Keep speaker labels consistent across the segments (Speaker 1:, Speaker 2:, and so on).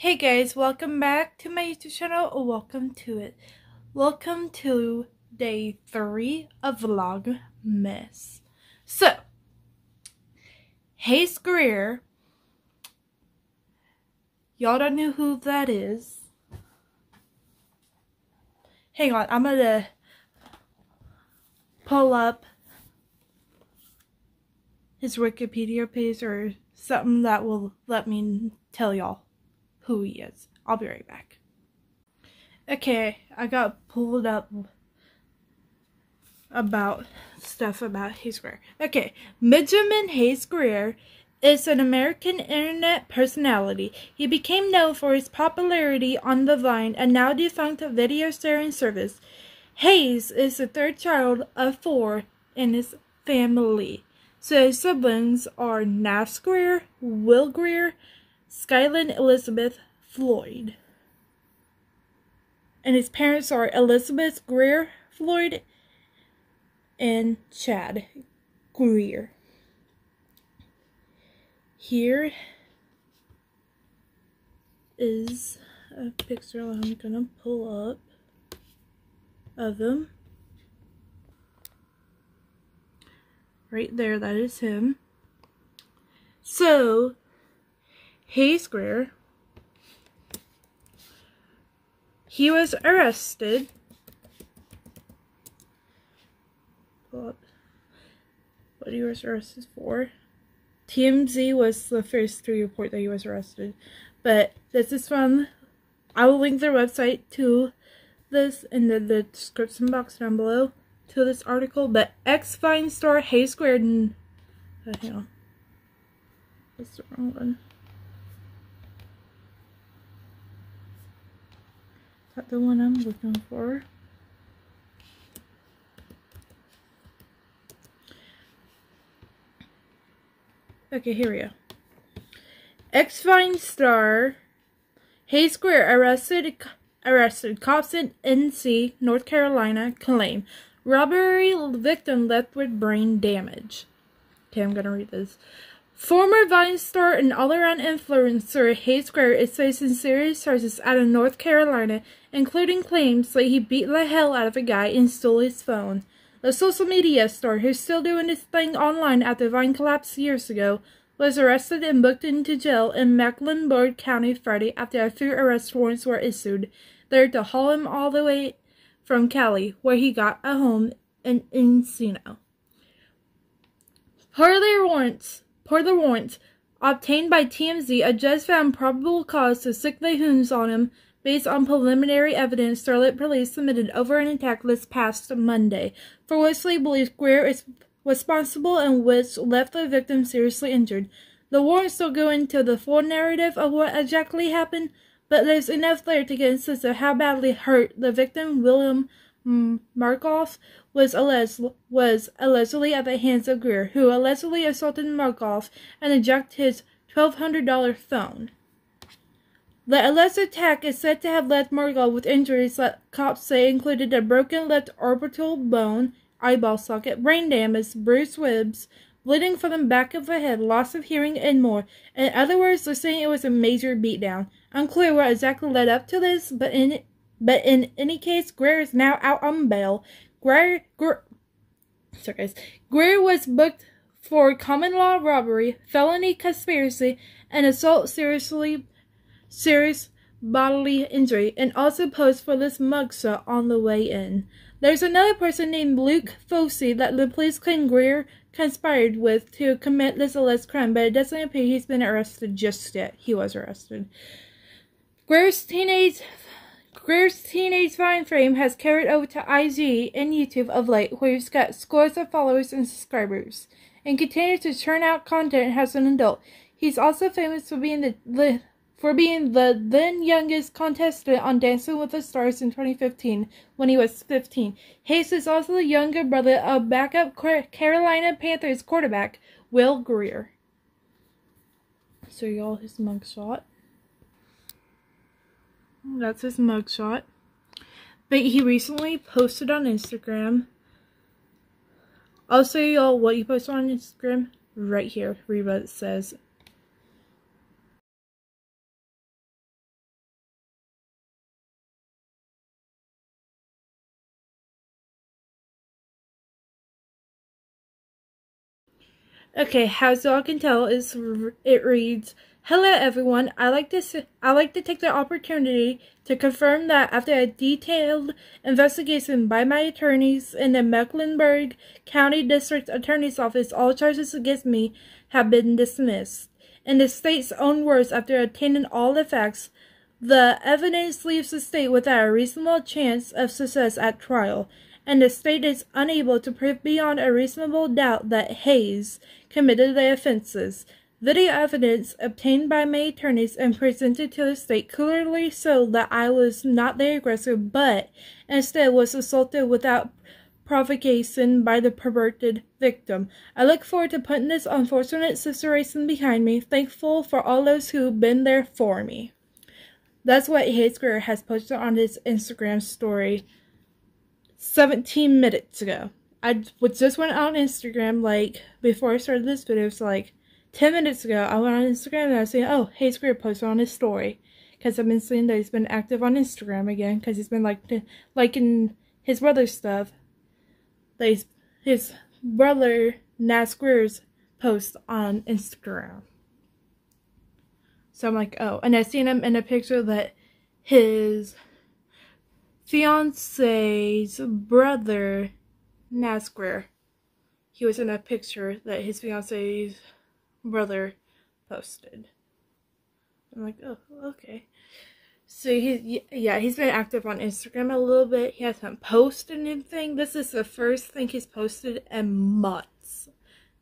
Speaker 1: Hey guys, welcome back to my YouTube channel, or welcome to it. Welcome to day 3 of Vlogmas. So, Hayes Grier, y'all don't know who that is. Hang on, I'm gonna pull up his Wikipedia page or something that will let me tell y'all who he is. I'll be right back. Okay, I got pulled up about stuff about Hayes Grier. Okay, Benjamin Hayes Grier is an American internet personality. He became known for his popularity on the Vine and now defunct video sharing service. Hayes is the third child of 4 in his family. So his siblings are Nas Grier, Will Grier, Skyland Elizabeth Floyd. And his parents are Elizabeth Grier Floyd and Chad Grier. Here is a picture I'm gonna pull up of him. Right there, that is him. So, Hayes Grier, he was arrested. Pull up what he was arrested for. TMZ was the first to report that he was arrested. But this is from, I will link their website to this in the description box down below to this article. But ex-Vine star Hayes Grier, hang on, that's the wrong one. Is that the one I'm looking for? Okay, here we go. Ex-Vine star Hayes Grier arrested. Cops in NC, North Carolina, claim robbery victim left with brain damage. Okay, I'm gonna read this. Former Vine star and all-around influencer Hayes Grier is facing serious charges out of North Carolina, including claims that he beat the hell out of a guy and stole his phone. The social media star, who's still doing his thing online after Vine collapsed years ago, was arrested and booked into jail in Mecklenburg County Friday after a few arrest warrants were issued there to haul him all the way from Cali, where he got a home in Encino. Per the warrants obtained by TMZ, a judge found probable cause to sic the hoons on him based on preliminary evidence Charlotte police submitted over an attack this past Monday, for which they believe Grier is responsible and which left the victim seriously injured. The warrants don't go into the full narrative of what exactly happened, but there's enough there to get a sense of how badly hurt the victim, William Markoff, was allegedly at the hands of Grier, who allegedly assaulted Markoff and ejected his $1,200 phone. The alleged attack is said to have left Markoff with injuries that cops say included a broken left orbital bone, eyeball socket, brain damage, bruised ribs, bleeding from the back of the head, loss of hearing, and more. In other words, they're saying it was a major beatdown. Unclear what exactly led up to this, but in any case, Grier is now out on bail. Grier was booked for common law robbery, felony conspiracy, and assault serious bodily injury, and also posed for this mugshot on the way in. There's another person named Luke Fossey that the police claim Grier conspired with to commit this alleged crime, but it doesn't appear he's been arrested just yet. He was arrested. Grier's teenage Vine fame has carried over to IG and YouTube of late, where he's got scores of followers and subscribers, and continues to churn out content as an adult. He's also famous for being the then youngest contestant on Dancing with the Stars in 2015 when he was 15. Hayes is also the younger brother of backup Carolina Panthers quarterback Will Grier. So y'all, his mugshot. That's his mugshot. But he recently posted on Instagram. I'll show y'all what he posted on Instagram right here. Read what it says. Okay, as y'all can tell, it reads, "Hello everyone. I like to take the opportunity to confirm that after a detailed investigation by my attorneys in the Mecklenburg County District Attorney's Office, all charges against me have been dismissed. In the state's own words, after obtaining all the facts, the evidence leaves the state without a reasonable chance of success at trial, and the state is unable to prove beyond a reasonable doubt that Hayes committed the offenses. Video evidence obtained by my attorneys and presented to the state clearly showed that I was not the aggressor, but instead was assaulted without provocation by the perverted victim. I look forward to putting this unfortunate situation behind me, thankful for all those who've been there for me." That's what Hayes Grier has posted on his Instagram story 17 minutes ago. I just went on Instagram, like, before I started this video, so, like, 10 minutes ago, I went on Instagram and I was saying, oh, Hayes Grier posted on his story. Because I've been seeing that he's been active on Instagram again, because he's been, liking his brother's stuff. Like, his brother, Nas Grier's post on Instagram. So I'm like, oh. And I seen him in a picture that his fiance's brother, Hayes Grier, he was in a picture that his fiance's brother posted. I'm like, oh, okay. So he's been active on Instagram a little bit. He hasn't posted anything. This is the first thing he's posted in months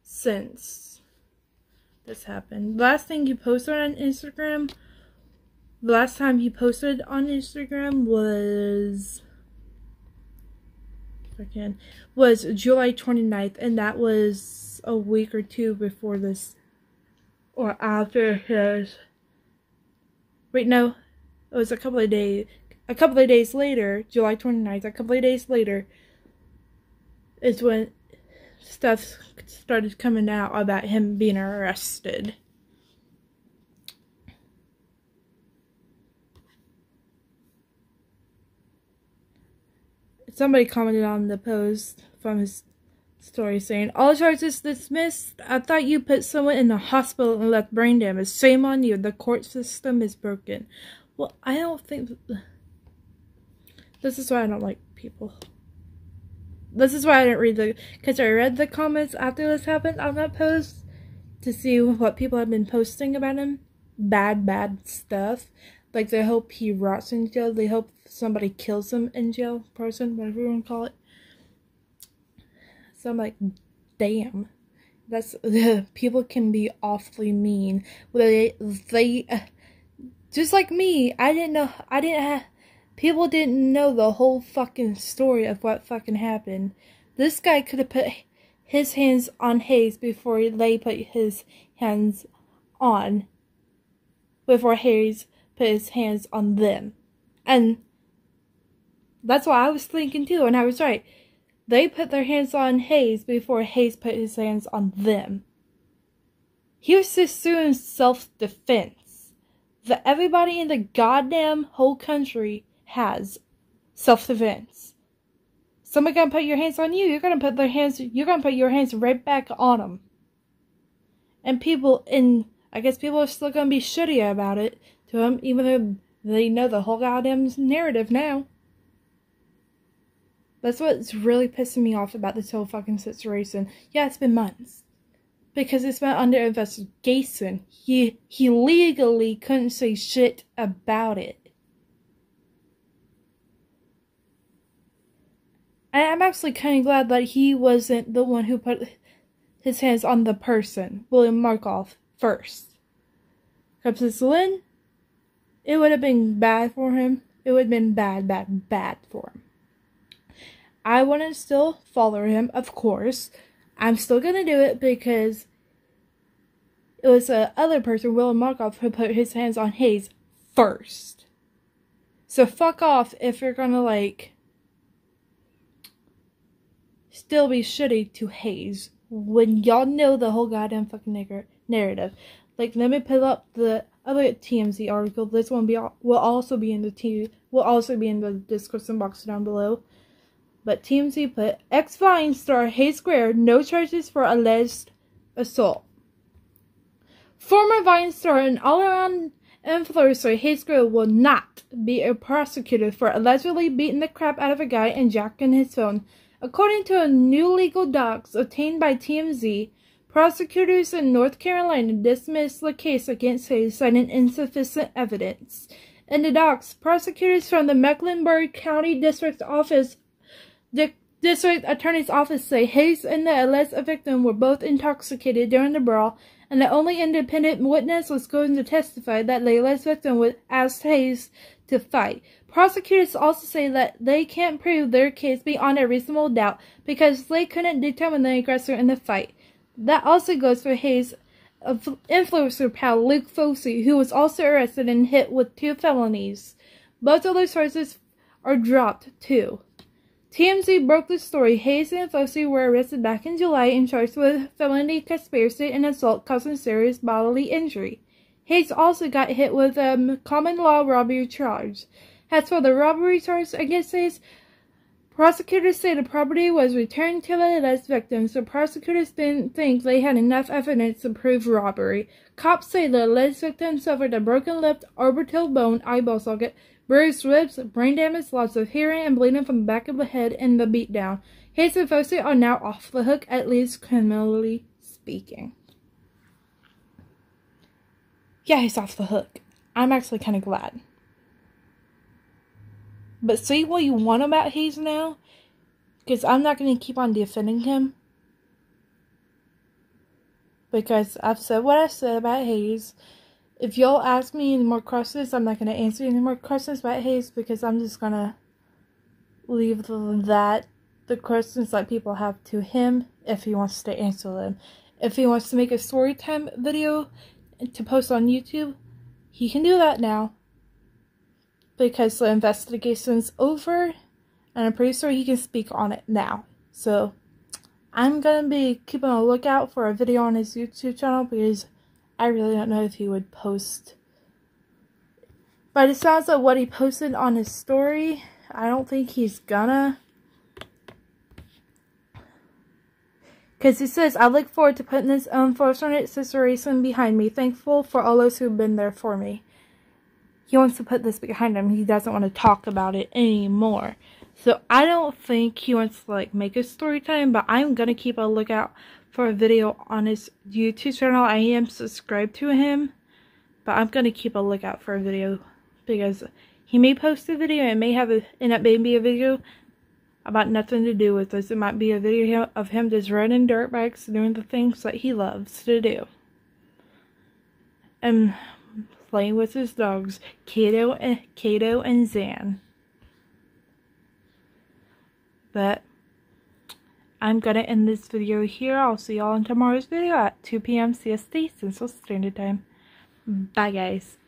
Speaker 1: since this happened. Last thing he posted on Instagram, the last time he posted on Instagram was July 29th, and that was a week or two before this, or after his, wait, no, it was a couple of days later, July 29th, a couple of days later, is when stuff started coming out about him being arrested. Somebody commented on the post from his story saying, "All charges dismissed. I thought you put someone in the hospital and left brain damage. Shame on you. The court system is broken." Well, I don't think... This is why I don't like people. This is why I didn't read because I read the comments after this happened on that post to see what people have been posting about him. Bad stuff. Like, they hope he rots in jail. They hope somebody kills him in jail. Person, whatever you want to call it. So I'm like, damn. That's... people can be awfully mean. They just like me, people didn't know the whole fucking story of what fucking happened. This guy could have put his hands on Hayes before they put his hands on, before Hayes put his hands on them. And that's what I was thinking too, and I was right. They put their hands on Hayes before Hayes put his hands on them. He was just doing self-defense. That everybody in the goddamn whole country has self-defense. Somebody gonna put your hands on you, you're gonna put your hands right back on them. And I guess people are still gonna be shitty about it to him, even though they know the whole goddamn narrative now. That's what's really pissing me off about this whole fucking situation. Yeah, it's been months. Because it's been under investigation. He legally couldn't say shit about it. And I'm actually kind of glad that he wasn't the one who put his hands on the person, William Markoff, first. Because Lynn, it would have been bad for him. It would have been bad for him. I want to still follow him, of course. I'm still gonna do it because it was the other person, William Markoff, who put his hands on Hayes first. So fuck off if you're gonna, like, still be shitty to Hayes when y'all know the whole goddamn fucking narrative. Like, let me put up the other TMZ article. This one will also be in the description box down below. But TMZ put, ex-Vine star Hayes Grier, no charges for alleged assault. Former Vine star and all-around influencer Hayes Grier will not be prosecuted for allegedly beating the crap out of a guy and jacking his phone. According to a new legal docs obtained by TMZ, prosecutors in North Carolina dismissed the case against Hayes, citing insufficient evidence. In the docs, prosecutors from the Mecklenburg County District Attorney's Office say Hayes and the alleged victim were both intoxicated during the brawl, and the only independent witness was going to testify that the alleged victim would ask Hayes to fight. Prosecutors also say that they can't prove their case beyond a reasonable doubt because they couldn't determine the aggressor in the fight. That also goes for Hayes' influencer pal Luke Fossey, who was also arrested and hit with 2 felonies. Both of those charges are dropped too. TMZ broke the story. Hayes and Fossey were arrested back in July and charged with felony conspiracy and assault causing serious bodily injury. Hayes also got hit with a common law robbery charge. As for the robbery charge against Hayes, prosecutors say the property was returned to the alleged victims, so prosecutors didn't think they had enough evidence to prove robbery. Cops say the alleged victim suffered a broken lip, orbital bone, eyeball socket, bruised ribs, brain damage, loss of hearing, and bleeding from the back of the head in the beatdown. Hayes and Fossey are now off the hook, at least criminally speaking. Yeah, he's off the hook. I'm actually kind of glad. But say what you want about Hayes now, because I'm not going to keep on defending him. Because I've said what I said about Hayes. If y'all ask me any more questions, I'm not going to answer any more questions about Hayes, because I'm just going to leave the questions that people have to him if he wants to answer them. If he wants to make a story time video to post on YouTube, he can do that now. Because the investigation's over, and I'm pretty sure he can speak on it now. So, I'm going to be keeping a lookout for a video on his YouTube channel, because I really don't know if he would post. But it sounds like what he posted on his story, I don't think he's gonna. Because he says, I look forward to putting this unfortunate situation behind me. Thankful for all those who've been there for me. He wants to put this behind him. He doesn't want to talk about it anymore. So I don't think he wants to make a story time, but I'm going to keep a lookout for a video on his YouTube channel. I am subscribed to him, but I'm going to keep a lookout for a video because he may post a video and it may end up being a video about nothing to do with this. It might be a video of him just riding dirt bikes, doing the things that he loves to do. And playing with his dogs, Kato and Zan. But I'm gonna end this video here. I'll see y'all in tomorrow's video at 2 p.m. CST, Central Standard Time. Bye, guys.